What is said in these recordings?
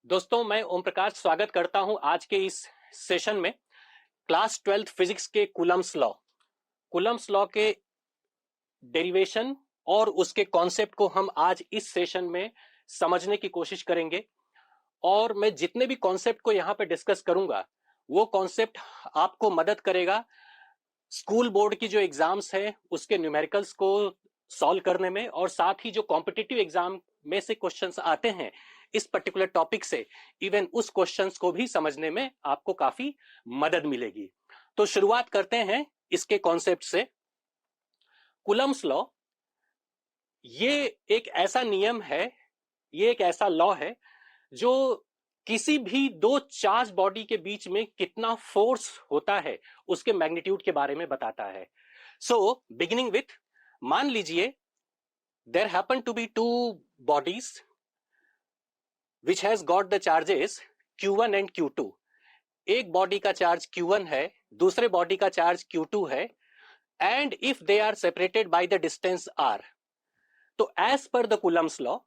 दोस्तों, मैं ओम प्रकाश स्वागत करता हूं आज के इस सेशन में। क्लास 12th फिजिक्स के कूलम्स लॉ के डेरिवेशन और उसके कॉन्सेप्ट को हम आज इस सेशन में समझने की कोशिश करेंगे। और मैं जितने भी कॉन्सेप्ट को यहां पे डिस्कस करूंगा वो कॉन्सेप्ट आपको मदद करेगा स्कूल बोर्ड की जो एग्जाम्स है उसके न्यूमेरिकल्स को सॉल्व करने में, और साथ ही जो कॉम्पिटिटिव एग्जाम में से क्वेश्चंस आते हैं इस पर्टिकुलर टॉपिक से, इवन उस क्वेश्चंस को भी समझने में आपको काफी मदद मिलेगी। तो शुरुआत करते हैं इसके कॉन्सेप्ट से। कूलम्स लॉ ये एक ऐसा नियम है, ये एक ऐसा लॉ है जो किसी भी दो चार्ज बॉडी के बीच में कितना फोर्स होता है उसके मैग्नीट्यूड के बारे में बताता है। सो बिगिनिंग विथ, मान लीजिए there happen to be two bodies which has got the charges Q1 and Q2। एक बॉडी का चार्ज Q1 है, दूसरे बॉडी का चार्ज Q2 है, and if they are separated by the distance r, तो as per the Coulomb's law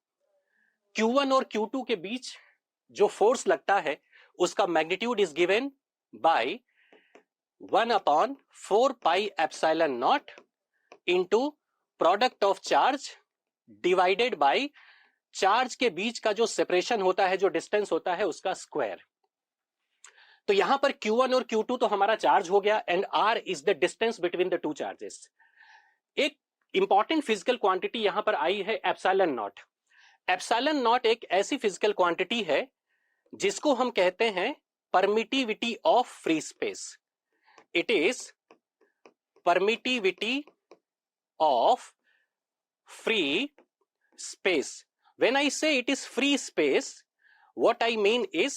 Q1 और Q2 के बीच जो फोर्स लगता है उसका magnitude is given by 1/4πε0 into product of charge divided by charge के बीच का जो सेपरेशन होता है, जो डिस्टेंस होता है, उसका स्क्वायर। तो यहां पर Q1 और Q2 तो हमारा चार्ज हो गया, and R is the distance between the two charges. एक इंपॉर्टेंट फिजिकल क्वांटिटी यहां पर आई है एप्सिलॉन नॉट। एप्सिलॉन नॉट एक ऐसी फिजिकल क्वांटिटी है जिसको हम कहते हैं permittivity of free space. It is permittivity of free space. When I say it is free space, what I mean is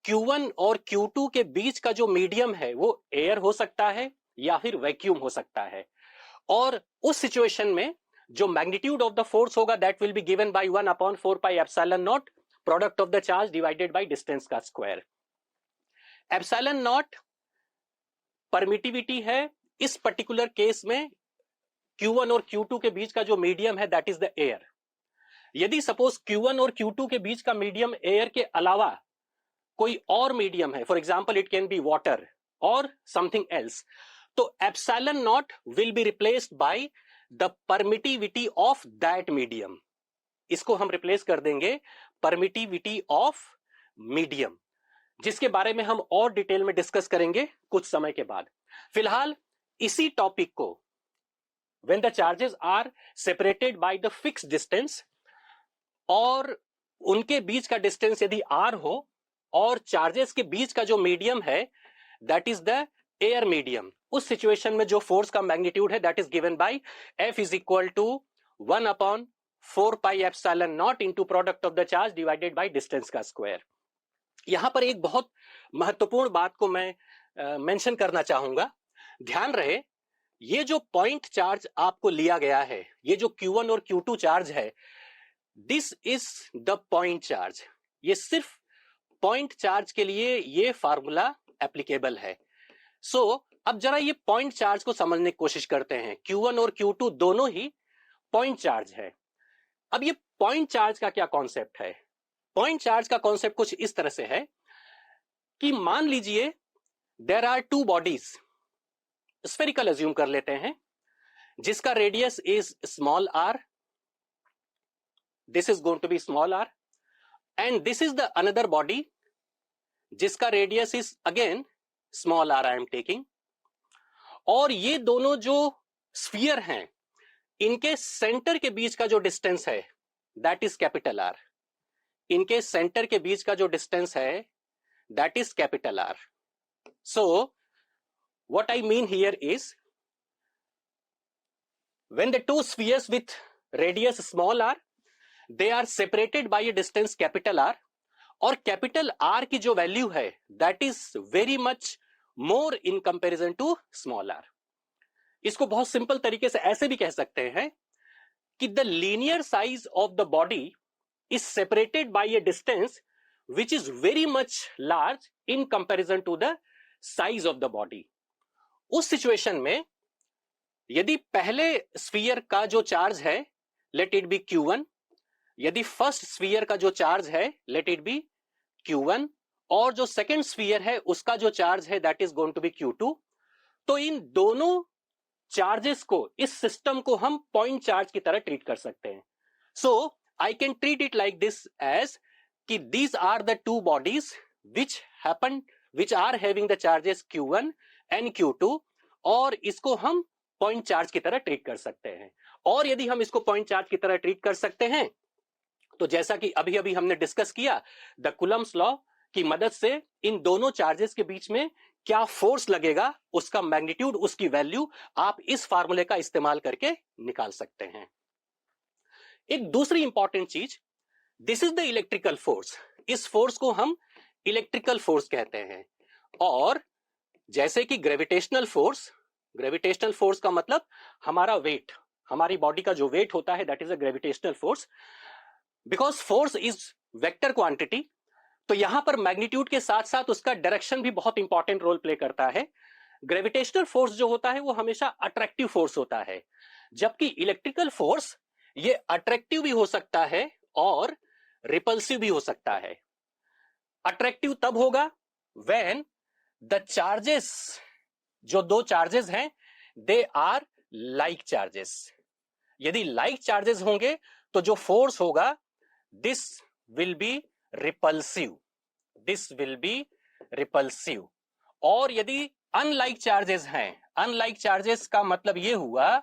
Q1 और Q2 के बीच का जो मीडियम है वो एयर हो सकता है या फिर वैक्यूम हो सकता है, और उस सिचुएशन में जो मैग्नीट्यूड ऑफ द फोर्स होगा that will be given by 1/4πε0 product of the charge divided by distance का स्क्वायर। एप्सिलॉन नॉट परमिटिविटी है, इस पर्टिकुलर केस में Q1 और Q2 के बीच का जो मीडियम है दैट इज द एयर। यदि सपोज Q1 और Q2 के बीच का मीडियम एयर के अलावा कोई और मीडियम है, for example it can be water और समथिंग एल्स, तो epsilon not will be replaced by the permittivity of that medium. इसको हम रिप्लेस कर देंगे परमिटिविटी ऑफ मीडियम, जिसके बारे में हम और डिटेल में डिस्कस करेंगे कुछ समय के बाद। फिलहाल इसी टॉपिक को when the charges are separated by the fixed distance, और उनके बीच का डिस्टेंस यदि r हो और चार्जेस के बीच का जो मीडियम है that is the air medium, उस सिचुएशन में जो फोर्स का मैग्नीट्यूड है that is given by F is equal to 1/4πε0 into product of the charge divided by distance का स्क्वायर। यहां पर एक बहुत महत्वपूर्ण बात को मैं मेंशन करना चाहूंगा। ध्यान रहे, ये जो पॉइंट चार्ज आपको लिया गया है, ये जो Q1 और Q2 चार्ज है, this is the point charge. ये सिर्फ पॉइंट चार्ज के लिए ये फार्मूला एप्लीकेबल है। सो अब जरा ये पॉइंट चार्ज को समझने की कोशिश करते हैं। Q1 और Q2 दोनों ही पॉइंट चार्ज है। अब ये पॉइंट चार्ज का क्या कॉन्सेप्ट है? पॉइंट चार्ज का कॉन्सेप्ट कुछ इस तरह से है कि मान लीजिए there are two bodies, spherical assume कर लेते हैं, जिसका radius is small r, this is going to be small r, and this is the another body जिसका radius is again small r I am taking. और ये दोनों जो sphere हैं इनके सेंटर के बीच का जो डिस्टेंस है दैट इज कैपिटल R। इनके सेंटर के बीच का जो डिस्टेंस है that is capital R। So what I mean here is when the two spheres with radius small r, they are separated by a distance capital R, और capital R की जो value है that is very much more in comparison to small r। इसको बहुत simple तरीके से ऐसे भी कह सकते हैं कि the linear size of the body is separated by a distance which is very much large in comparison to the size of the body। उस सिचुएशन में यदि पहले स्फीयर का जो चार्ज है लेट इट बी Q1, यदि first sphere का जो चार्ज है लेट इट बी Q1 और जो सेकेंड स्फीयर है उसका जो चार्ज है that is going to be Q2। तो इन दोनों चार्जेस को, इस सिस्टम को हम पॉइंट चार्ज की तरह ट्रीट कर सकते हैं। So I can treat it like this as कि these are the two bodies which are having the charges Q1 and Q2, और इसको हम पॉइंट चार्ज की तरह ट्रीट कर सकते हैं। और यदि हम इसको पॉइंट चार्ज की तरह ट्रीट कर सकते हैं तो जैसा कि अभी अभी हमने डिस्कस किया, द कूलम्स लॉ की मदद से इन दोनों चार्जेस के बीच में क्या फोर्स लगेगा, उसका मैग्नीट्यूड, उसकी वैल्यू आप इस फार्मूले का इस्तेमाल करके निकाल सकते हैं। एक दूसरी इंपॉर्टेंट चीज, this is the electrical force. इस फोर्स को हम इलेक्ट्रिकल फोर्स कहते हैं। और जैसे कि ग्रेविटेशनल फोर्स का मतलब हमारा वेट, हमारी बॉडी का जो वेट होता है that is a gravitational force. Because force is vector quantity, तो यहां पर मैग्नीट्यूड के साथ साथ उसका डायरेक्शन भी बहुत इंपॉर्टेंट रोल प्ले करता है। ग्रेविटेशनल फोर्स जो होता है वो हमेशा अट्रैक्टिव फोर्स होता है, जबकि इलेक्ट्रिकल फोर्स ये अट्रैक्टिव भी हो सकता है और रिपल्सिव भी हो सकता है। अट्रैक्टिव तब होगा व्हेन द चार्जेस, जो दो चार्जेस हैं, दे आर लाइक चार्जेस। यदि लाइक चार्जेस होंगे तो जो फोर्स होगा दिस विल बी रिपल्सिव, और यदि अनलाइक चार्जेस हैं, अनलाइक चार्जेस का मतलब यह हुआ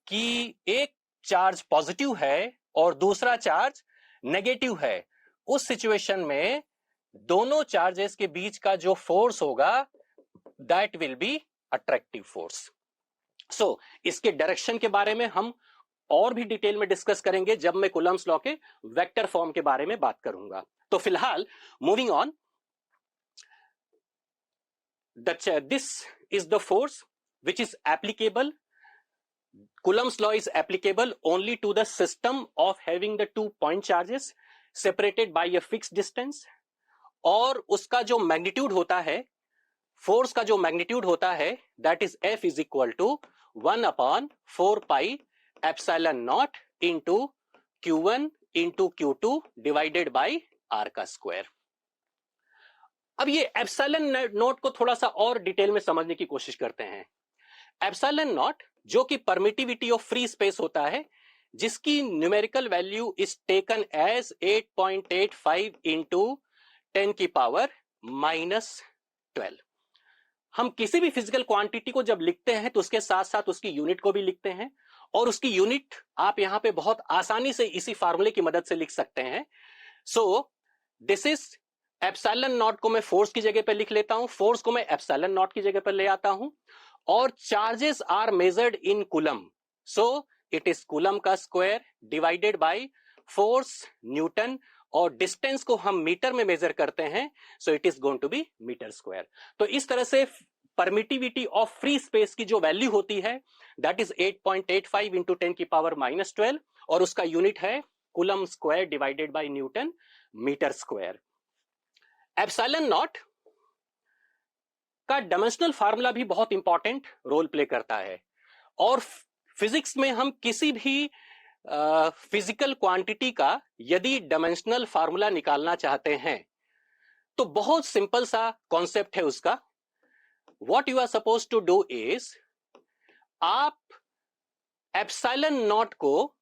कि एक चार्ज पॉजिटिव है और दूसरा चार्ज नेगेटिव है, उस सिचुएशन में दोनों चार्जेस के बीच का जो फोर्स होगा that will be attractive force. So इसके डायरेक्शन के बारे में हम और भी डिटेल में डिस्कस करेंगे जब मैं कूलम्स लॉ के वेक्टर फॉर्म के बारे में बात करूंगा। तो फिलहाल moving on, this is the force which is applicable. Coulomb's law is applicable only to the system of having the 2 point charges separated by a fixed distance, और उसका जो मैग्नीट्यूड होता है, फोर्स का जो मैग्नीट्यूड होता है that is F is equal to 1/4 pi epsilon not into Q1 into Q2 divided by R का स्क्वायर। अब ये एप्सिलॉन नॉट को थोड़ा सा और डिटेल में समझने की कोशिश करते हैं। एप्सिलॉन नॉट जो कि परमिटिविटी ऑफ फ्री स्पेस होता है, जिसकी numerical value is taken as 8.85 into 10 की पावर -12। हम किसी भी फिजिकल क्वांटिटी को जब लिखते हैं तो उसके साथ साथ उसकी यूनिट को भी लिखते हैं, और उसकी यूनिट आप यहां पे बहुत आसानी से इसी फार्मूले की मदद से लिख सकते हैं। So this is epsilon not को मैं फोर्स की जगह पर लिख लेता हूं, फोर्स को मैं एप्सिलॉन नॉट की जगह पर ले आता हूं, और charges are measured in coulomb, so it is coulomb का square divided by force newton, और डिस्टेंस को हम मीटर में मेजर करते हैं, so it is going to be metre square. तो इस तरह से परमिटिविटी ऑफ फ्री स्पेस की जो वैल्यू होती है दैट इज 8.85 इंटू 10 की पावर -12, और उसका यूनिट है coulomb square divided by newton metre square. Epsilon not का डायमेंशनल फार्मूला भी बहुत इंपॉर्टेंट रोल प्ले करता है, और फिजिक्स में हम किसी भी फिजिकल क्वांटिटी का यदि डायमेंशनल फार्मूला निकालना चाहते हैं तो बहुत सिंपल सा कॉन्सेप्ट है उसका। What you are suppose to do is, आप एप्सिलॉन नॉट को,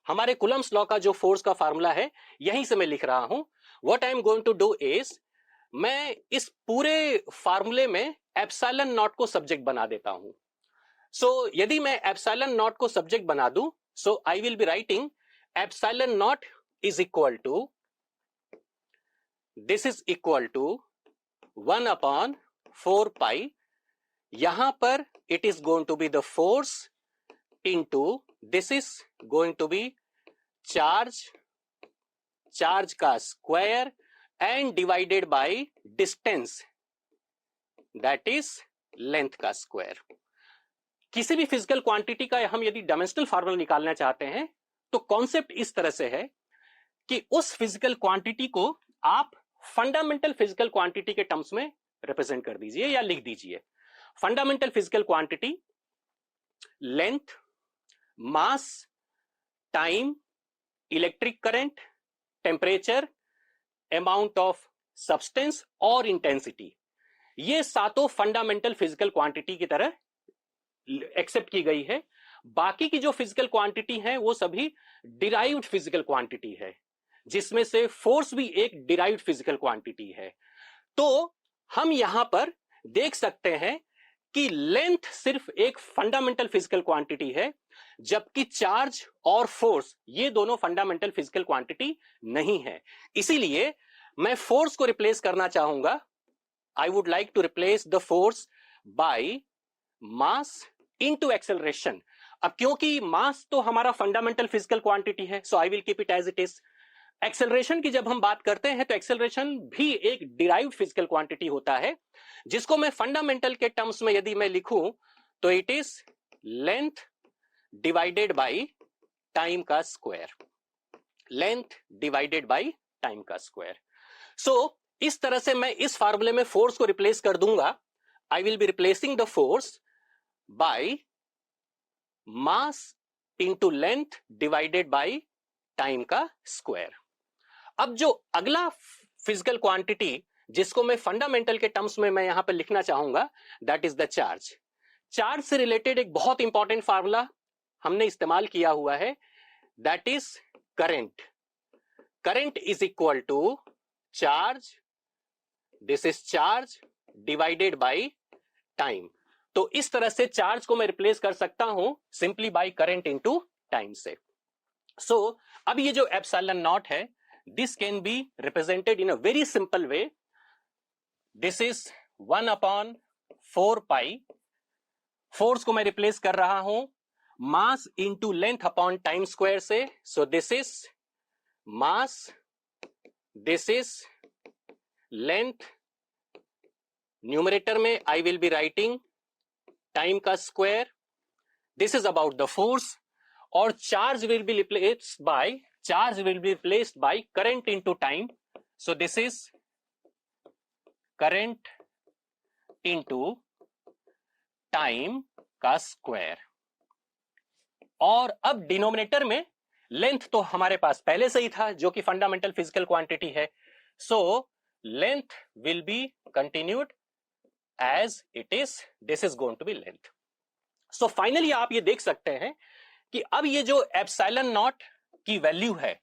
हमारे कूलम्स लॉ का जो फोर्स का फार्मूला है यहीं से मैं लिख रहा हूं, what I am going to do is, मैं इस पूरे फार्मूले में एप्सिलॉन नॉट को सब्जेक्ट बना देता हूं। सो यदि मैं एप्सिलॉन नॉट को सब्जेक्ट बना दूं, so I will be writing epsilon naught is equal to, this is equal to 1/4 pi, यहां पर it is going to be the force into, this is going to be charge का square and divided by distance, that is length का square। किसी भी physical quantity का हम यदि dimensional formula निकालना चाहते हैं तो कॉन्सेप्ट इस तरह से है कि उस फिजिकल क्वांटिटी को आप फंडामेंटल फिजिकल क्वांटिटी के टर्म्स में रिप्रेजेंट कर दीजिए या लिख दीजिए। Fundamental physical quantity length, mass, time, electric current, temperature, amount of substance और इंटेंसिटी, ये सातों फंडामेंटल फिजिकल क्वांटिटी की तरह एक्सेप्ट की गई है। बाकी की जो फिजिकल क्वांटिटी है वो सभी डिराइव्ड फिजिकल क्वांटिटी है, जिसमें से फोर्स भी एक डिराइव्ड फिजिकल क्वांटिटी है। तो हम यहां पर देख सकते हैं कि लेंथ सिर्फ एक फंडामेंटल फिजिकल क्वांटिटी है, जबकि चार्ज और फोर्स ये दोनों फंडामेंटल फिजिकल क्वांटिटी नहीं है। इसीलिए मैं फोर्स को रिप्लेस करना चाहूंगा। I would like to replace the force by mass into acceleration. अब क्योंकि मास तो हमारा फंडामेंटल फिजिकल क्वांटिटी है, so I will keep it as it is. Acceleration की जब हम बात करते हैं तो एक्सेलरेशन भी एक डिराइव्ड फिजिकल क्वांटिटी होता है, जिसको मैं फंडामेंटल के टर्म्स में यदि मैं लिखूं तो it is length divided by time का square. Length divided by time का स्क्वायर। सो इस तरह से मैं इस फार्मूले में फोर्स को रिप्लेस कर दूंगा। आई will B replacing the force by mass into length divided by time का स्क्वायर। अब जो अगला फिजिकल क्वांटिटी जिसको मैं फंडामेंटल के टर्म्स में मैं यहां पर लिखना चाहूंगा, that is the charge. Charge से रिलेटेड एक बहुत इंपॉर्टेंट फार्मूला हमने इस्तेमाल किया हुआ है, that is current. Current is equal to charge, this is charge divided by time. तो इस तरह से चार्ज को मैं रिप्लेस कर सकता हूं simply by current into time से। सो अब ये जो एप्सिलॉन नॉट है, this can be represented in a very simple way. This is 1 upon 4 pi. Force को मैं रिप्लेस कर रहा हूं mass into length upon time square से। So this is mass, this is length. Numerator में I will be writing time का square. This is about the force. और charge will be replaced by, charge will be replaced by current into time. So this is current into time का square. और अब denominator में length तो हमारे पास पहले से ही था, जो कि फंडामेंटल फिजिकल क्वांटिटी है। So length will be continued as it is, this is going to be length. So finally आप ये देख सकते हैं कि अब ये जो एप्सिलॉन नॉट की वैल्यू है,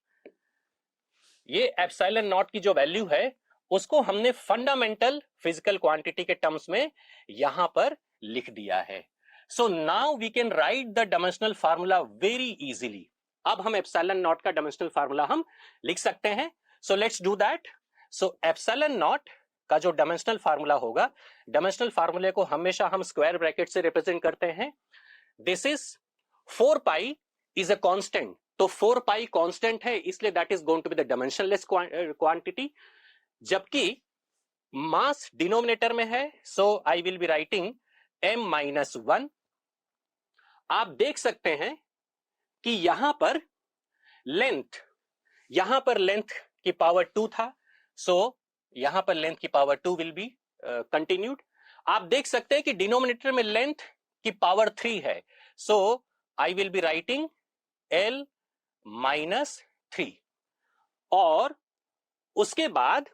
ये एप्सिलॉन नॉट की जो वैल्यू है उसको हमने फंडामेंटल फिजिकल क्वांटिटी के टर्म्स में यहां पर लिख दिया है। So now we can write the dimensional formula very easily. अब हम एप्सिलॉन नॉट का डायमेंशनल फार्मूला हम लिख सकते हैं। So let's do that. So epsilon not का जो डायमेंशनल फार्मूला होगा, डायमेंशनल फार्मूले को हमेशा हम स्क्वायर ब्रैकेट से रिप्रेजेंट करते हैं। This is 4 pi is a constant, तो 4 पाई कांस्टेंट है, इसलिए that is going to be the dimensionless quantity. जबकि मास डिनोमिनेटर में है, so I will be writing m-1। आप देख सकते हैं कि यहां पर लेंथ की पावर 2 था, सो यहां पर लेंथ की पावर 2 विल बी कंटिन्यूड। आप देख सकते हैं कि डिनोमिनेटर में लेंथ की पावर 3 है, so I will be writing L-3। और उसके बाद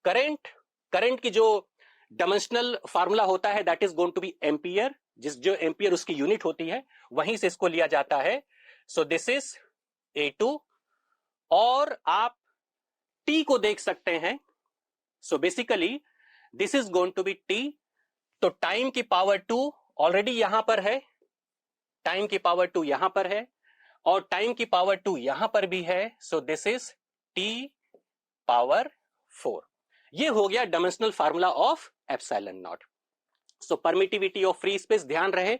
करंट की जो डायमेंशनल फार्मूला होता है that is going to be ampere, जो एम्पियर उसकी यूनिट होती है वहीं से इसको लिया जाता है। So this is A2। और आप T को देख सकते हैं, so basically this is going to be T। तो टाइम की पावर 2 ऑलरेडी यहां पर है, टाइम की पावर 2 यहां पर है और टाइम की पावर 2 यहां पर भी है, so this is T power 4। ये हो गया dimensional formula of epsilon not. So permittivity of free space, ध्यान रहे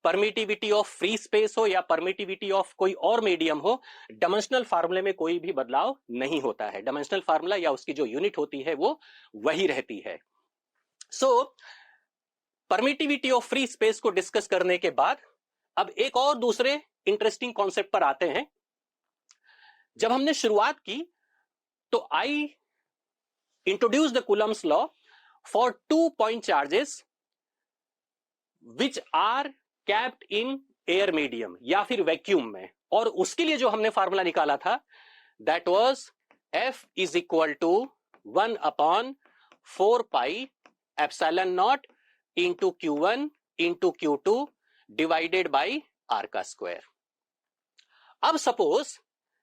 परमिटिविटी ऑफ फ्री स्पेस हो या परमिटिविटी ऑफ कोई और मीडियम हो, डायमेंशनल फार्मूले में कोई भी बदलाव नहीं होता है। डायमेंशनल फार्मूला या उसकी जो यूनिट होती है वो वही रहती है। सो परमिटिविटी ऑफ फ्री स्पेस को डिस्कस करने के बाद अब एक और दूसरे इंटरेस्टिंग कॉन्सेप्ट पर आते हैं। जब हमने शुरुआत की तो I introduce the Coulomb's law for 2 point charges which are kept in air medium या फिर वैक्यूम में, और उसके लिए जो हमने फार्मूला निकाला था that was F is equal to 1/4 pi epsilon not into Q1 into Q2 divided by R का स्क्वायर। अब सपोज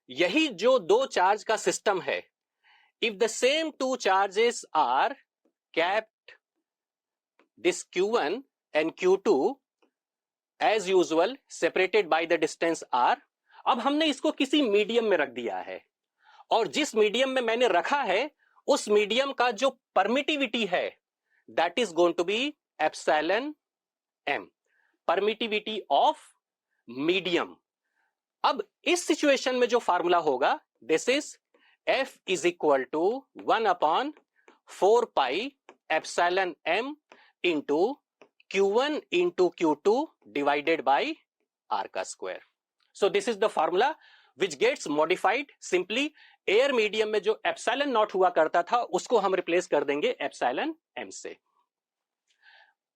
यही जो दो चार्ज का सिस्टम है, if the same two charges are kept this Q1 and Q2 as usual separated by the distance R। अब हमने इसको किसी मीडियम में रख दिया है, और जिस मीडियम में मैंने रखा है उस मीडियम का जो परमिटिविटी है that is going to be epsilon m, permittivity of medium. अब इस सिचुएशन में जो फार्मूला होगा this is F is equal to 1/4 pi epsilon m into Q1 into Q2 divided by R का square. So this is the formula which gets modified simply. Air medium में जो epsilon not हुआ करता था उसको हम replace कर देंगे एप्सिलॉन m से।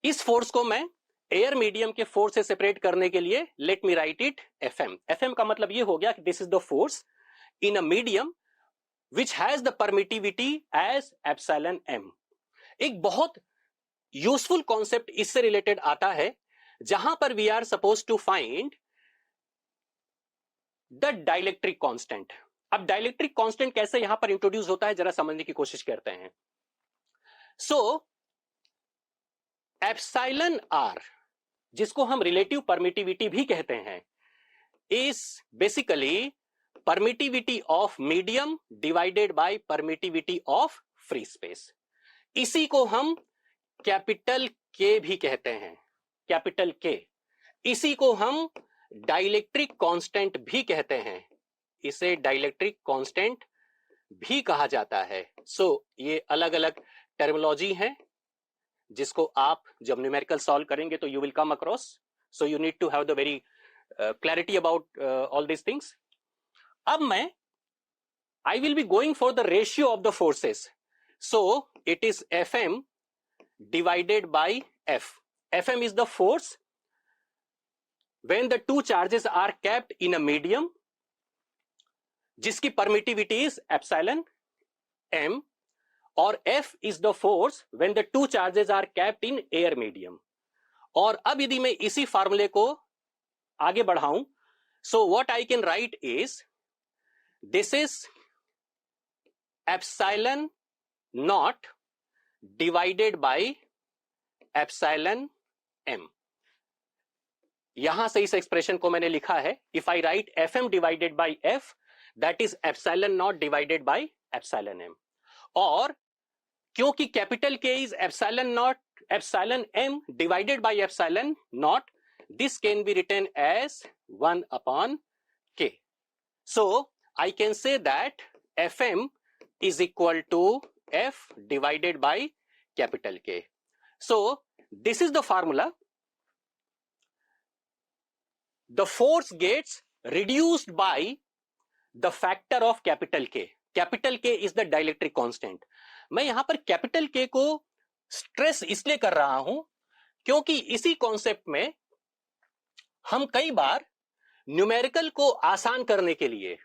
इस फोर्स को मैं एयर मीडियम के फोर्स से सेपरेट करने के लिए let me write it Fm। Fm का मतलब ये हो गया कि this is the force in a medium which has the permittivity as epsilon m। एक बहुत यूजफुल कॉन्सेप्ट इससे रिलेटेड आता है जहां पर we are suppose to find the dielectric constant. अब डाइलेक्ट्रिक कांस्टेंट कैसे यहां पर इंट्रोड्यूस होता है जरा समझने की कोशिश करते हैं। सो एप्सिलॉन r, जिसको हम रिलेटिव परमिटिविटी भी कहते हैं, is basically permittivity of medium divided by permittivity of free space. इसी को हम कैपिटल K भी कहते हैं, कैपिटल K। इसी को हम डाइलेक्ट्रिक कांस्टेंट भी कहते हैं, इसे डाइलेक्ट्रिक कांस्टेंट भी कहा जाता है। सो ये अलग अलग टर्मिनोलॉजी हैं जिसको आप जब न्यूमेरिकल सॉल्व करेंगे तो you will come across. So you need to have the very clarity about all this things. अब मैं I will be going for the ratio of the forces. So it is Fm divided by F। Fm is the force when the two charges are kept in a medium जिसकी permittivity is epsilon m, और F is the force when the two charges are kept in air medium। और अब यदि मैं इसी फार्मूले को आगे बढ़ाऊं, so what I can write is this is epsilon naught divided by epsilon m। यहां से इस एक्सप्रेशन को मैंने लिखा है, if I write Fm divided by F that is epsilon naught divided by epsilon m। और क्योंकि capital K is epsilon m divided by epsilon naught, this can be written as 1/K। So I can say that Fm is equal to F divided by capital K। So this is the formula। The force gets reduced by the factor of capital K। Capital K is the dielectric constant। मैं यहां पर capital K को stress इसलिए कर रहा हूं क्योंकि इसी कॉन्सेप्ट में हम कई बार न्यूमेरिकल को आसान करने के लिए,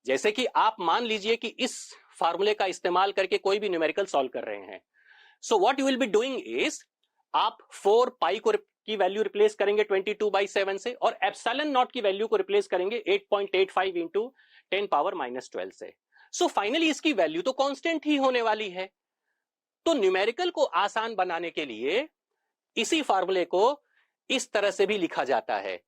जैसे कि आप मान लीजिए कि इस फार्मूले का इस्तेमाल करके कोई भी न्यूमेरिकल सॉल्व कर रहे हैं, so what you will be doing is आप 4 पाई को की वैल्यू रिप्लेस करेंगे 22/7 से, और एप्सिलॉन नॉट की वैल्यू को रिप्लेस करेंगे 8.85 इंटू 10⁻12 से। सो फाइनली इसकी वैल्यू तो कांस्टेंट ही होने वाली है। तो न्यूमेरिकल को आसान बनाने के लिए इसी फार्मूले को इस तरह से भी लिखा जाता है।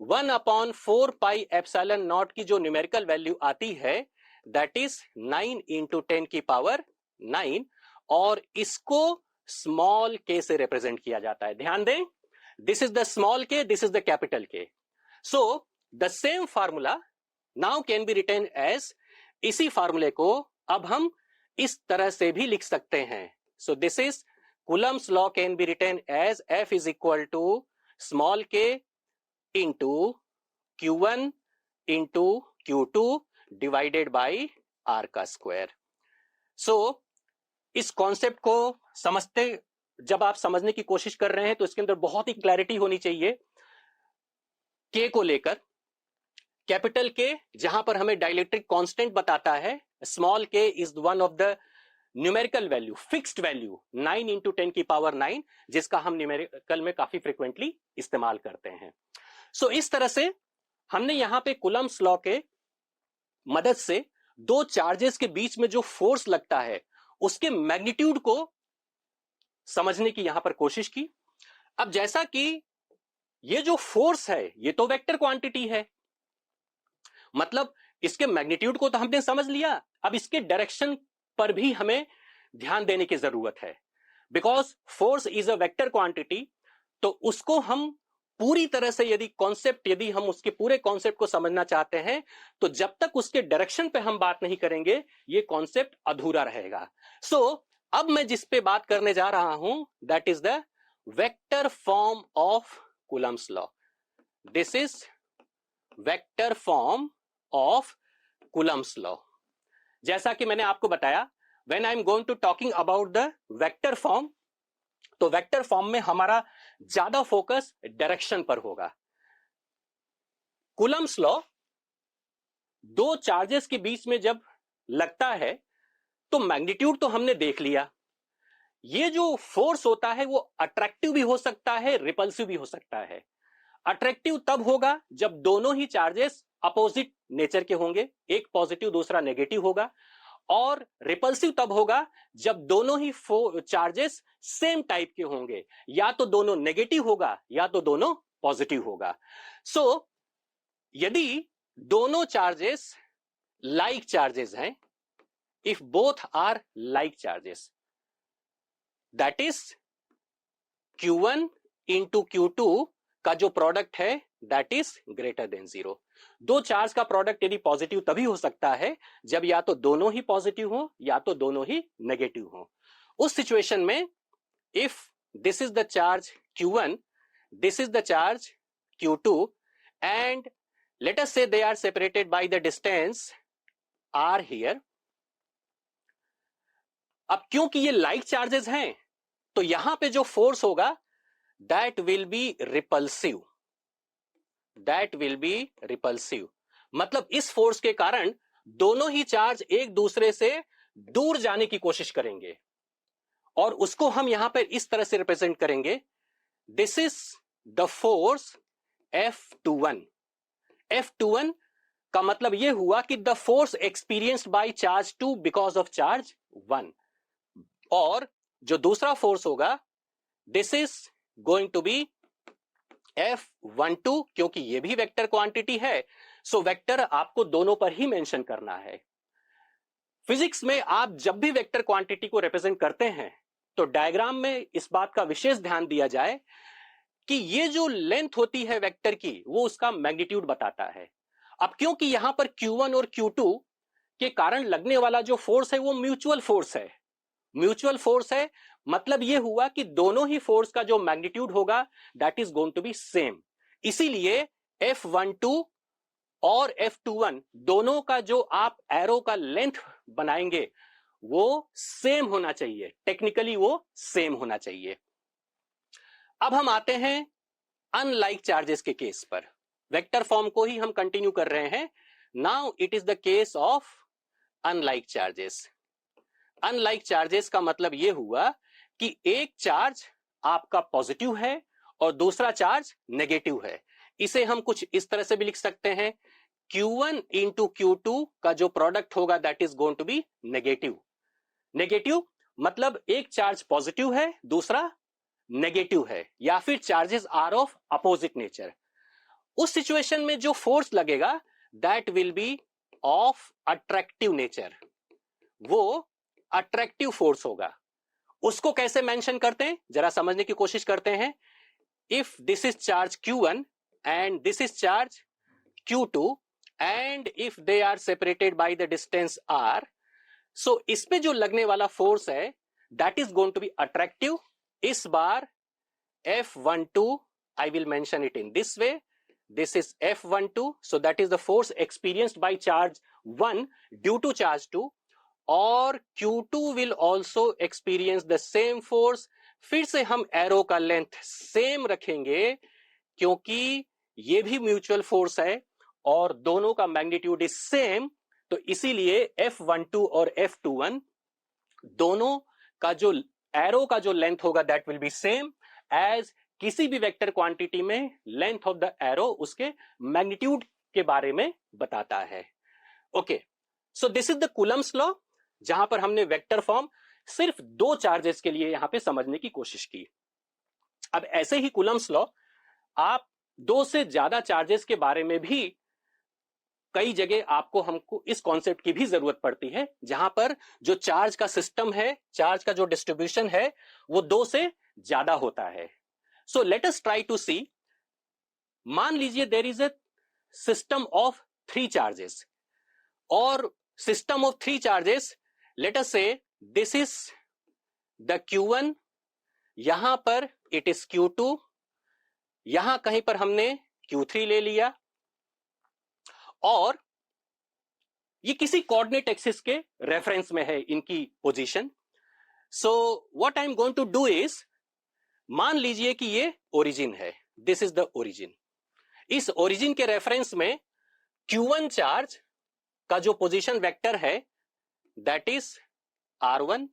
1/4 पाई एप्सिलॉन नॉट की जो न्यूमेरिकल वैल्यू आती है दैट इज 9 इंटू 10⁹, और इसको स्मॉल k से रिप्रेजेंट किया जाता है। ध्यान दें, this is the small k, this is the capital K। So the same formula now can be written as, इसी फार्मूले को अब हम इस तरह से भी लिख सकते हैं। So this is Coulomb's law can be written as F is equal to small k into Q1 into Q2 divided by R का स्क्वायर। सो इस कॉन्सेप्ट को समझते, जब आप समझने की कोशिश कर रहे हैं तो इसके अंदर बहुत ही क्लैरिटी होनी चाहिए K को लेकर। कैपिटल K जहां पर हमें डाइलेक्ट्रिक कांस्टेंट बताता है, small k is one of the numerical value, fixed value 9 into 10 की पावर 9, जिसका हम न्यूमेरिकल में काफी फ्रिक्वेंटली इस्तेमाल करते हैं। सो इस तरह से हमने यहां पे कूलम्स लॉ के मदद से दो चार्जेस के बीच में जो फोर्स लगता है उसके मैग्नीट्यूड को समझने की यहां पर कोशिश की। अब जैसा कि ये जो फोर्स है ये तो वेक्टर क्वांटिटी है, मतलब इसके मैग्नीट्यूड को तो हमने समझ लिया, अब इसके डायरेक्शन पर भी हमें ध्यान देने की जरूरत है। Because force is a vector quantity, तो उसको हम पूरी तरह से यदि हम उसके पूरे कॉन्सेप्ट को समझना चाहते हैं तो जब तक उसके डायरेक्शन पे हम बात नहीं करेंगे ये कॉन्सेप्ट अधूरा रहेगा। सो अब मैं जिस पे बात करने जा रहा हूं that is the vector form of Coulomb's law. This is vector form of Coulomb's law. जैसा कि मैंने आपको बताया, when I am going to talking about the vector form, तो वेक्टर फॉर्म में हमारा ज्यादा फोकस डायरेक्शन पर होगा। कूलम्स लॉ दो चार्जेस के बीच में जब लगता है तो मैग्नीट्यूड तो हमने देख लिया, ये जो फोर्स होता है वो अट्रैक्टिव भी हो सकता है, रिपल्सिव भी हो सकता है। अट्रैक्टिव तब होगा जब दोनों ही चार्जेस अपोजिट नेचर के होंगे, एक पॉजिटिव दूसरा नेगेटिव होगा, और रिपल्सिव तब होगा जब दोनों ही चार्जेस सेम टाइप के होंगे, या तो दोनों नेगेटिव होगा या तो दोनों पॉजिटिव होगा। सो यदि दोनों चार्जेस लाइक चार्जेस हैं, if both are like charges, that is Q1 into Q2 का जो प्रोडक्ट है दैट इज ग्रेटर देन 0। दो चार्ज का प्रोडक्ट यदि पॉजिटिव तभी हो सकता है जब या तो दोनों ही पॉजिटिव हो या तो दोनों ही नेगेटिव हो। उस सिचुएशन में if this is the charge Q1, this is the charge Q2, and let us say they are separated by the distance R here. अब क्योंकि ये लाइक चार्जेस हैं तो यहां पे जो फोर्स होगा that will B repulsive, that will B repulsive. मतलब इस फोर्स के कारण दोनों ही चार्ज एक दूसरे से दूर जाने की कोशिश करेंगे, और उसको हम यहां पर इस तरह से रिप्रेजेंट करेंगे, this is the force F21। F21 का मतलब यह हुआ कि the force experienced by charge 2 because of charge 1, और जो दूसरा फोर्स होगा this is going to be F12, क्योंकि ये भी वेक्टर क्वांटिटी है, सो वेक्टर आपको दोनों पर ही मेंशन करना है। फिजिक्स में आप जब भी वेक्टर क्वांटिटी को रिप्रेजेंट करते हैं तो डायग्राम में इस बात का विशेष ध्यान दिया जाए कि ये जो लेंथ होती है वेक्टर की वो उसका मैग्नीट्यूड बताता है। अब क्योंकि यहां पर Q1 और Q2 के कारण लगने वाला जो फोर्स है वो म्यूचुअल फोर्स है, म्यूचुअल फोर्स है, मतलब यह हुआ कि दोनों ही फोर्स का जो मैग्नीट्यूड होगा that is going to be same. इसीलिए F12 और F21 दोनों का जो आप एरो का लेंथ बनाएंगे वो सेम होना चाहिए, टेक्निकली वो सेम होना चाहिए। अब हम आते हैं अनलाइक चार्जेस के केस पर। वेक्टर फॉर्म को ही हम कंटिन्यू कर रहे हैं। Now it is the case of unlike charges. Unlike charges का मतलब यह हुआ कि एक चार्ज आपका पॉजिटिव है और दूसरा चार्ज नेगेटिव है। इसे हम कुछ इस तरह से भी लिख सकते हैं, Q1 इंटू Q2 का जो प्रोडक्ट होगा that is going to be negative. Negative मतलब एक चार्ज पॉजिटिव है दूसरा नेगेटिव है, या फिर charges are of opposite nature. उस सिचुएशन में जो फोर्स लगेगा that will be of attractive nature, वो अट्रैक्टिव फोर्स होगा। उसको कैसे मेंशन करते हैं जरा समझने की कोशिश करते हैं। If this is charge Q1 and this is charge Q2 and if they are separated by the distance R, so इस पे जो लगने वाला फोर्स है that is going to be attractive. इस बार F12 I will mention it in this way, this is F12, so that is the force experienced by charge 1 due to charge 2, और Q2 will also experience the same force। फिर से हम arrow का length same रखेंगे क्योंकि ये भी mutual force है और दोनों का मैग्नीट्यूड इज सेम, तो इसीलिए F12 और F21 दोनों का जो एरो का जो लेंथ होगा that will be same as किसी भी वेक्टर क्वांटिटी में लेंथ ऑफ द एरो उसके मैग्नीट्यूड के बारे में बताता है। Okay, so this is the Coulomb's law, जहां पर हमने वेक्टर फॉर्म सिर्फ दो चार्जेस के लिए यहां पे समझने की कोशिश की। अब ऐसे ही कूलम्स लॉ आप दो से ज्यादा चार्जेस के बारे में भी कई जगह आपको हमको इस कॉन्सेप्ट की भी जरूरत पड़ती है, जहां पर जो चार्ज का सिस्टम है, चार्ज का जो डिस्ट्रीब्यूशन है वो दो से ज्यादा होता है। So let us try to see, मान लीजिए there is a system of three charges, और system of three charges, let us say this is the Q1, यहां पर इट इज Q2, यहां कहीं पर हमने Q3 ले लिया, और ये किसी कोऑर्डिनेट एक्सिस के रेफरेंस में है इनकी position. So what I am going to do is, मान लीजिए कि ये ओरिजिन है, दिस इज द ओरिजिन। इस ओरिजिन के रेफरेंस में Q1 चार्ज का जो पोजीशन वेक्टर है that is R1,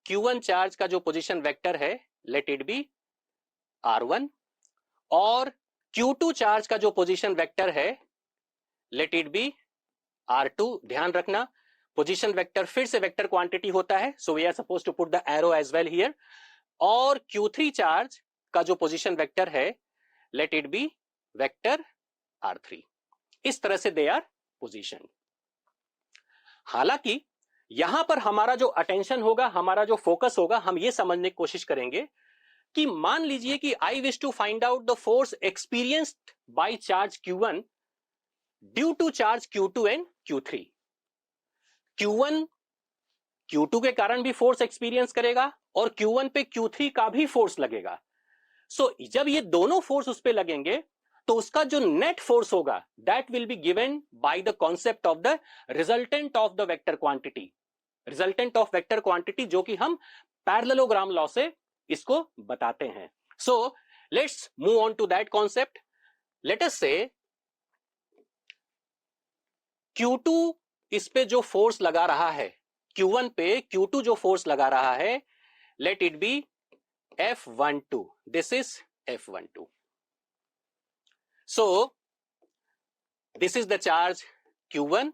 Q1 charge का जो पोजीशन वेक्टर है लेट इट बी R1, और Q2 चार्ज का जो पोजीशन वेक्टर है लेट इट बी R2। ध्यान रखना पोजीशन वेक्टर फिर से वेक्टर क्वांटिटी होता है, so we are suppose to put the arrow as well here. और Q3 चार्ज का जो पोजीशन वेक्टर है let it be vector R3। इस तरह से दे आर पोजीशन। हालांकि यहां पर हमारा जो अटेंशन होगा, हमारा जो फोकस होगा, हम ये समझने की कोशिश करेंगे कि मान लीजिए कि I wish to find out the force experienced by charge Q1 due to charge Q2 and Q3। Q1 Q2 के कारण भी फोर्स एक्सपीरियंस करेगा और Q1 पे Q3 का भी फोर्स लगेगा। सो जब ये दोनों फोर्स उस पे लगेंगे तो उसका जो नेट फोर्स होगा that will be given by the concept of the resultant of the vector quantity. Resultant of vector quantity जो कि हम पैरेललोग्राम लॉ से इसको बताते हैं। So let's move on to that concept. Let us say Q2 इस पे जो फोर्स लगा रहा है, Q1 पे Q2 जो फोर्स लगा रहा है let it B F12, this is F12। So this is the charge Q1,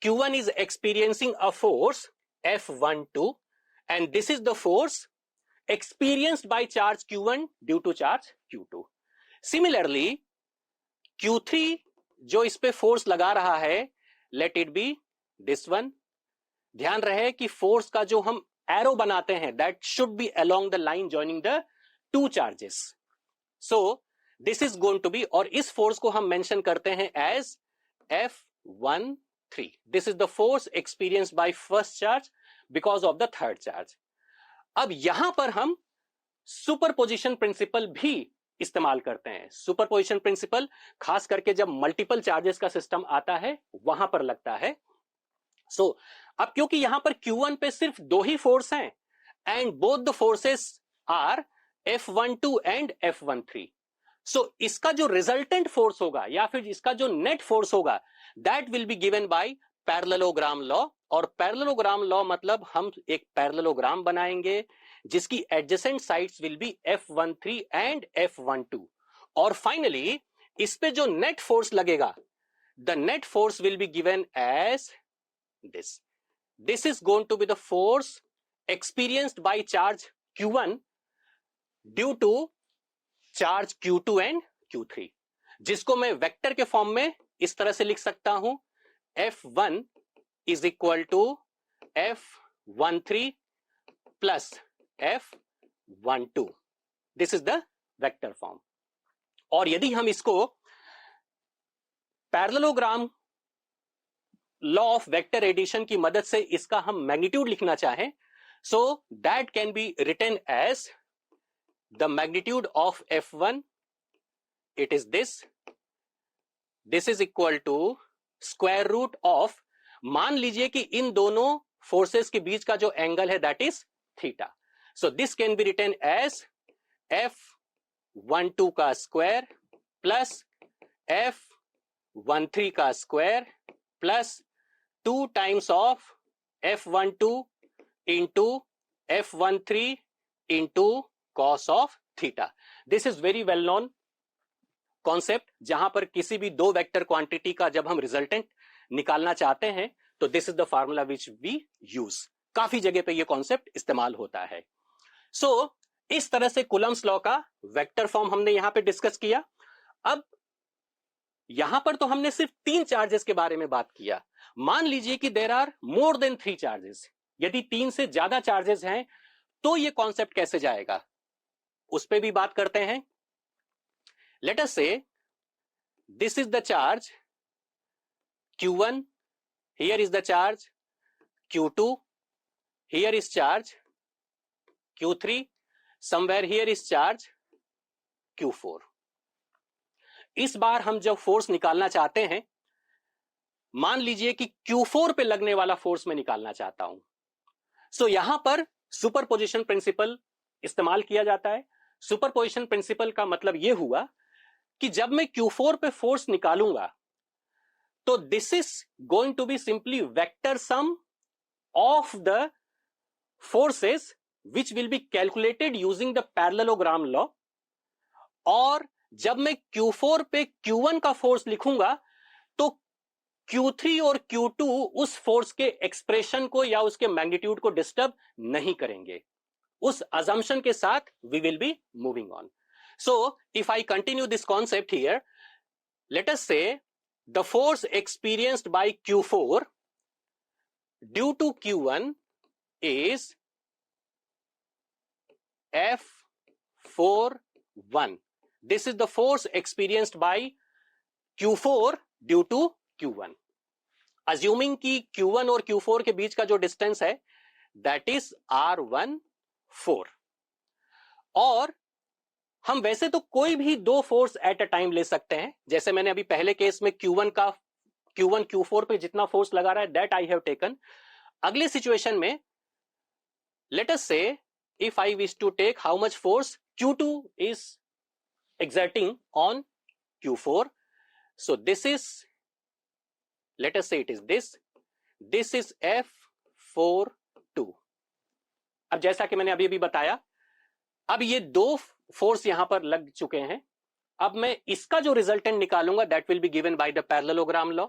Q1 is experiencing a force F12 and this is the force experienced by charge Q1 due to charge Q2. Similarly, Q3 जो इस पे force लगा रहा है let it be this one। ध्यान रहे कि force का जो हम एरो बनाते हैं that should be along the line joining the two charges. So this is going to be, और इस फोर्स को हम मेंशन करते हैं as F13। This is the force experienced by first charge because of the third charge। अब यहां पर हम सुपरपोजिशन प्रिंसिपल भी इस्तेमाल करते हैं। सुपरपोजिशन प्रिंसिपल खास करके जब मल्टीपल चार्जेस का सिस्टम आता है वहां पर लगता है। सो अब क्योंकि यहां पर Q1 पे सिर्फ दो ही फोर्स हैं and both the forces are F12 and F13, so इसका जो रिजल्टेंट फोर्स होगा या फिर इसका जो नेट फोर्स होगा that will be given by parallelogram law. और पैरेललोग्राम लॉ मतलब हम एक पैरेललोग्राम बनाएंगे जिसकी adjacent sides will be F13 and F12, और फाइनली इस पे जो नेट फोर्स लगेगा the net force will be given as this. This is going to be the force experienced by charge Q1 due to charge Q2 and Q3, जिसको मैं vector के form में इस तरह से लिख सकता हूं F1 is equal to F13 plus F12। This is the vector form. और यदि हम इसको parallelogram law of vector addition की मदद से इसका हम मैग्नीट्यूड लिखना चाहें, so that can be written as the magnitude of F1, it is this is equal to square root of, मान लीजिए कि इन दोनों फोर्सेस के बीच का जो एंगल है that is theta. So this can be written as F12 का स्क्वायर प्लस F13 का square plus 2 times of F12 into F13 into cos of theta. This is very well known concept, जहां पर किसी भी दो vector quantity का जब हम रिजल्टेंट निकालना चाहते हैं तो this is the formula which we use. काफी जगह पे ये कॉन्सेप्ट इस्तेमाल होता है. सो इस तरह से कूलम्स लॉ का वेक्टर फॉर्म हमने यहां पे डिस्कस किया. अब यहां पर तो हमने सिर्फ 3 चार्जेस के बारे में बात किया. मान लीजिए कि there are more than 3 charges. यदि 3 से ज्यादा चार्जेस हैं तो ये कॉन्सेप्ट कैसे जाएगा, उस पर भी बात करते हैं. Let us say this is the charge Q1, here is the charge Q2, here is charge Q3, somewhere here is charge Q4. इस बार हम जब फोर्स निकालना चाहते हैं, मान लीजिए कि Q4 पे लगने वाला फोर्स मैं निकालना चाहता हूं. सो यहां पर सुपरपोजिशन प्रिंसिपल इस्तेमाल किया जाता है. सुपरपोजिशन प्रिंसिपल का मतलब यह हुआ कि जब मैं Q4 पे फोर्स निकालूंगा तो this is going to be simply vector sum of the forces which will be calculated using the parallelogram law. और जब मैं Q4 पे Q1 का फोर्स लिखूंगा तो Q3 और Q2 उस फोर्स के एक्सप्रेशन को या उसके मैग्नीट्यूड को डिस्टर्ब नहीं करेंगे. उस अजम्पशन के साथ we will be moving on. So, if I continue this concept here, let us say the force experienced by Q4 due to Q1 is F41. This is the force experienced by Q4 due to Q1. Assuming कि Q1 और Q4 के बीच का जो distance है that is R14. और हम वैसे तो कोई भी दो फोर्स एट अ टाइम ले सकते हैं. जैसे मैंने अभी पहले केस में Q1 Q4 पे जितना फोर्स लगा रहा है दैट आई हैव टेकन. अगले सिचुएशन में let us say if I wish to take how much force Q2 is exerting on Q4. So this is, let us say it is this is F42. अब जैसा कि मैंने अभी अभी बताया, अब ये दो फोर्स यहां पर लग चुके हैं. अब मैं इसका जो रिजल्टेंट निकालूंगा that will be given by the parallelogram law.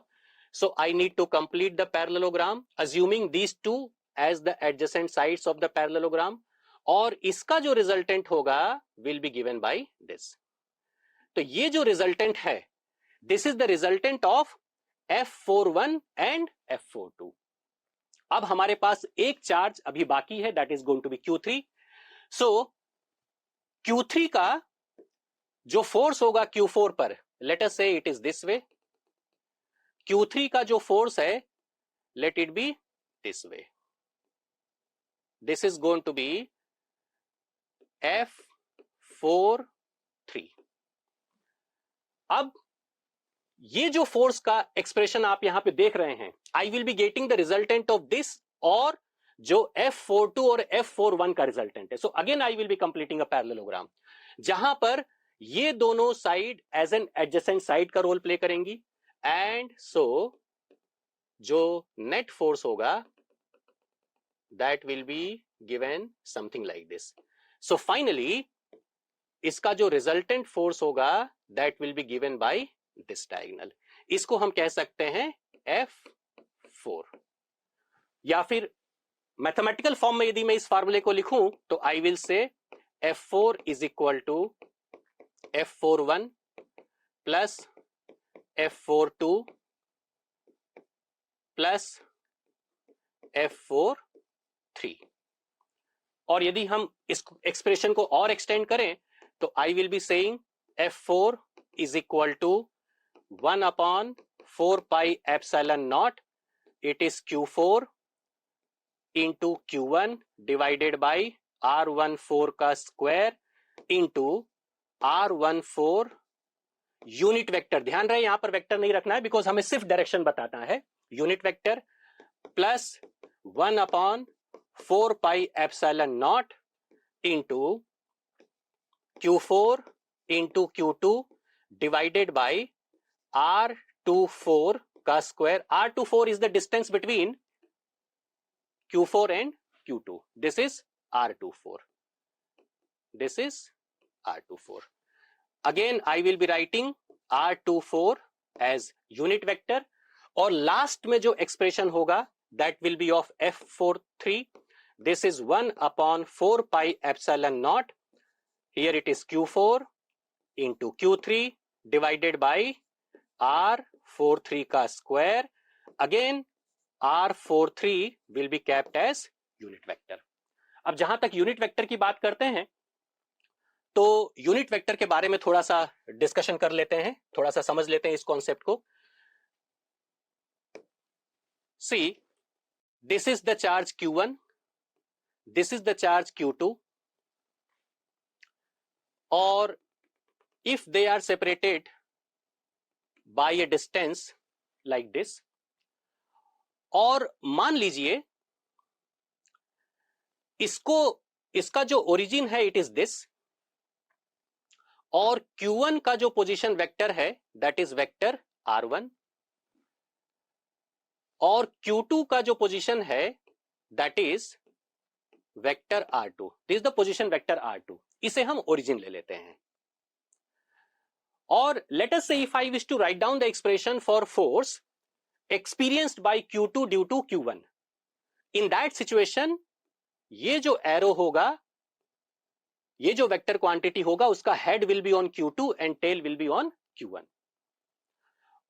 So I need to complete the parallelogram assuming these two as the adjacent sides of the parallelogram. और इसका जो रिजल्टेंट होगा will be given by this. तो ये जो resultant है this is the resultant of F41 and F42. अब हमारे पास एक चार्ज अभी बाकी है that is going to be Q3. So Q3 का जो फोर्स होगा Q4 पर, लेट अस से it is this way. Q3 का जो फोर्स है let it be this way. This is going to be F43. अब ये जो फोर्स का एक्सप्रेशन आप यहां पे देख रहे हैं, I will be getting the resultant of this और जो F42 और F41 का रिजल्टेंट है. So again I will be completing a parallelogram जहां पर ये दोनों side as an adjacent side का रोल प्ले करेंगी. एंड सो जो नेट फोर्स होगा that will be given something like this. So finally इसका जो रिजल्टेंट फोर्स होगा that will be given by this diagonal. इसको हम कह सकते हैं F4. या फिर मैथमेटिकल फॉर्म में यदि मैं इस फार्मूले को लिखूं तो I will say F4 is equal to F41 plus F42 plus F43. और यदि हम इस एक्सप्रेशन को और एक्सटेंड करें तो I will be saying F4 is equal to 1 upon 4 pi epsilon naught. It is Q4 into Q1 divided by R14 का square into R14 unit vector. ध्यान रहे यहां पर वेक्टर नहीं रखना है बिकॉज हमें सिर्फ डायरेक्शन बताना है. Unit vector plus 1 upon 4 pi epsilon not into Q4 into Q2 divided by R24 का square. R24 is the distance between Q4 and Q2. This is R24. This is R24. Again, I will be writing R24 as unit vector, और last में जो expression होगा that will be of F43. This is 1 upon 4 pi epsilon naught. Here it is Q4 into Q3 divided by R43 का square. Again, R43 will be kept as unit vector. अब जहां तक unit vector की बात करते हैं, तो unit vector के बारे में थोड़ा सा डिस्कशन कर लेते हैं, थोड़ा सा समझ लेते हैं इस कॉन्सेप्ट को. See, this is the charge Q1, this is the charge Q2, or if they are separated by a distance like this, और मान लीजिए इसका जो ओरिजिन है इट इज दिस, और Q1 का जो पोजीशन वेक्टर है दैट इज वेक्टर R1, और Q2 का जो पोजीशन है that is vector R2. This is the position vector R2. इसे हम ओरिजिन ले लेते हैं. और let us say if I wish to write down the expression for force experienced by Q2 due to Q1, in that situation ये जो arrow होगा, ये जो वेक्टर क्वांटिटी होगा, उसका head will be on Q2 and tail will be on Q1.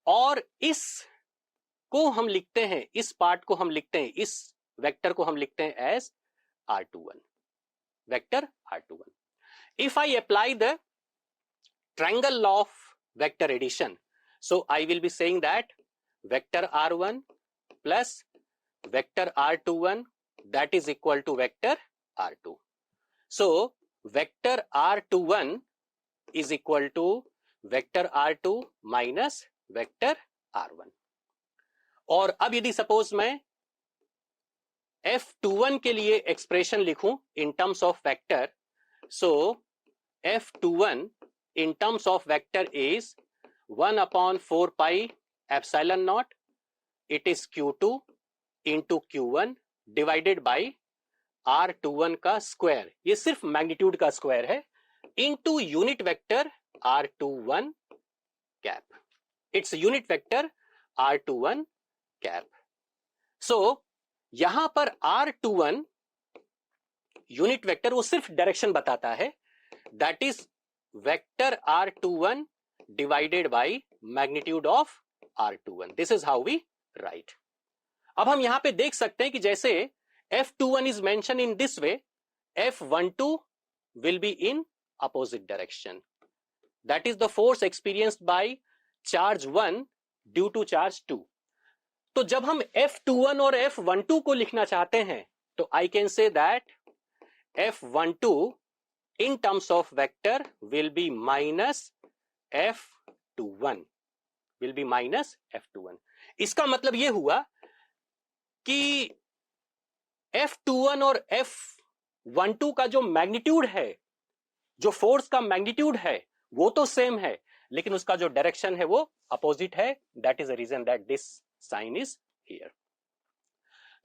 और इस को हम लिखते हैं, इस पार्ट को हम लिखते हैं, इस वेक्टर को हम लिखते हैं as R21, vector R21. If I apply the triangle law of vector addition, so I will be saying that vector R1 plus vector R21 that is equal to vector R2. So vector R21 is equal to vector R2 minus vector R1. और अब यदि suppose मैं F21 के लिए expression लिखूं in terms of vector, so F21 in terms of vector is 1 upon 4 pi epsilon naught. It is Q2 into Q1 divided by R21 का square, ये सिर्फ मैग्नीट्यूड का स्क्वायर है, into unit vector R21 cap. It's unit vector R21 cap. So यहां पर R21 unit vector वो सिर्फ direction बताता है, that is vector R21 divided by magnitude of R21. This is how we write. अब हम यहां पे देख सकते हैं कि जैसे F21 is mentioned in this way, F12 will be in opposite direction. That is the force experienced by charge 1 due to charge 2. तो जब हम F21 और F12 को लिखना चाहते हैं, तो I can say that F12 in terms of vector will be minus F21. Will be minus F21. इसका मतलब यह हुआ कि F21 और F12 का जो मैग्नीट्यूड है, जो फोर्स का मैग्नीट्यूड है, वो तो सेम है, लेकिन उसका जो डायरेक्शन है वो अपोजिट है. That is the reason that this sign is here.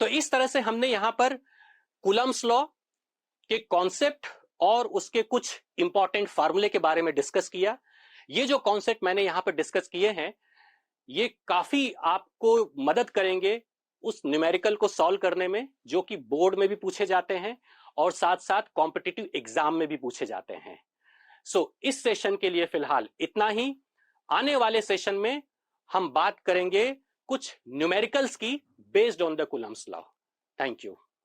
तो इस तरह से हमने यहां पर कूलम्स लॉ के कॉन्सेप्ट और उसके कुछ इंपॉर्टेंट फार्मूले के बारे में डिस्कस किया. ये जो कॉन्सेप्ट मैंने यहां पर डिस्कस किए हैं, ये काफी आपको मदद करेंगे उस न्यूमेरिकल को सॉल्व करने में, जो कि बोर्ड में भी पूछे जाते हैं और साथ साथ कॉम्पिटिटिव एग्जाम में भी पूछे जाते हैं. सो इस सेशन के लिए फिलहाल इतना ही. आने वाले सेशन में हम बात करेंगे कुछ न्यूमेरिकल्स की based on the Coulomb's law. Thank you.